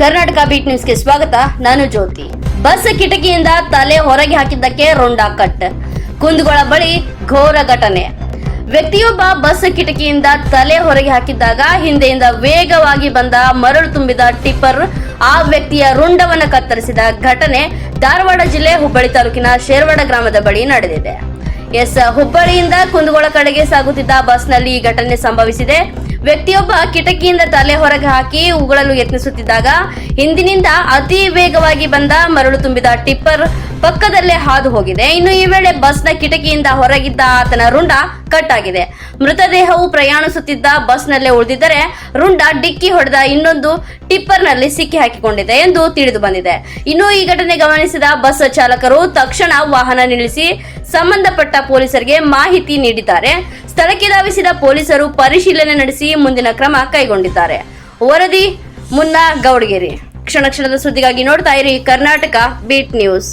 Karnataka beet ನ್ಯೂಸ್ಗೆ ಸ್ವಾಗತ. ನಾನು ಜ್ಯೋತಿ. ಬಸ್ ಕಿಟಕಿಯಿಂದ ತಲೆ ಹೊರಗೆ ಹಾಕಿದ್ದಕ್ಕೆ ರುಂಡ ಕಟ್. ಕುಂದಗೋಳ ಬಳಿ ಘೋರ ಘಟನೆ. ವ್ಯಕ್ತಿಯೊಬ್ಬ ಬಸ್ ಕಿಟಕಿಯಿಂದ ತಲೆ ಹೊರಗೆ ಹಾಕಿದ್ದಾಗ ಹಿಂದೆಯಿಂದ ವೇಗವಾಗಿ ಬಂದ ಮರಳು ತುಂಬಿದ ಟಿಪ್ಪರ್ ಆ ವ್ಯಕ್ತಿಯ ರುಂಡವನ್ನು ಕತ್ತರಿಸಿದ ಘಟನೆ ಧಾರವಾಡ ಜಿಲ್ಲೆ ಹುಬ್ಬಳ್ಳಿ ತಾಲೂಕಿನ ಶೇರ್ವಾಡ ಗ್ರಾಮದ ಬಳಿ ನಡೆದಿದೆ. ಹುಬ್ಬಳ್ಳಿಯಿಂದ ಕುಂದಗೋಳ ಕಡೆಗೆ ಸಾಗುತ್ತಿದ್ದ ಬಸ್ನಲ್ಲಿ ಈ ಘಟನೆ ಸಂಭವಿಸಿದೆ. ವ್ಯಕ್ತಿಯೊಬ್ಬ ಕಿಟಕಿಯಿಂದ ತಲೆ ಹೊರಗೆ ಹಾಕಿ ಉಗುಳಲು ಯತ್ನಿಸುತ್ತಿದ್ದಾಗ ಹಿಂದಿನಿಂದ ಅತಿ ವೇಗವಾಗಿ ಬಂದ ಮರಳು ತುಂಬಿದ ಟಿಪ್ಪರ್ ಪಕ್ಕದಲ್ಲೇ ಹಾದು ಹೋಗಿದೆ. ಇನ್ನು ಈ ವೇಳೆ ಬಸ್ನ ಕಿಟಕಿಯಿಂದ ಹೊರಗಿದ್ದ ಆತನ ರುಂಡ ಕಟ್ ಆಗಿದೆ. ಮೃತದೇಹವು ಪ್ರಯಾಣಿಸುತ್ತಿದ್ದ ಬಸ್ನಲ್ಲೇ ಉಳಿದಿದ್ದರೆ ರುಂಡ ಡಿಕ್ಕಿ ಹೊಡೆದ ಇನ್ನೊಂದು ಟಿಪ್ಪರ್ನಲ್ಲಿ ಸಿಕ್ಕಿ ಹಾಕಿಕೊಂಡಿದೆ ಎಂದು ತಿಳಿದು ಬಂದಿದೆ. ಇನ್ನು ಈ ಘಟನೆ ಗಮನಿಸಿದ ಬಸ್ ಚಾಲಕರು ತಕ್ಷಣ ವಾಹನ ನಿಲ್ಲಿಸಿ ಸಂಬಂಧಪಟ್ಟ ಪೊಲೀಸರಿಗೆ ಮಾಹಿತಿ ನೀಡಿದ್ದಾರೆ. ಸ್ಥಳಕ್ಕೆ ಧಾವಿಸಿದ ಪೊಲೀಸರು ಪರಿಶೀಲನೆ ನಡೆಸಿ ಮುಂದಿನ ಕ್ರಮ ಕೈಗೊಂಡಿದ್ದಾರೆ. ವರದಿ ಮುನ್ನಾ ಗೌಡಗೇರಿ. ಕ್ಷಣ ಕ್ಷಣದ ಸುದ್ದಿಗಾಗಿ ನೋಡ್ತಾ ಇರಿ ಕರ್ನಾಟಕ ಬೀಟ್ ನ್ಯೂಸ್.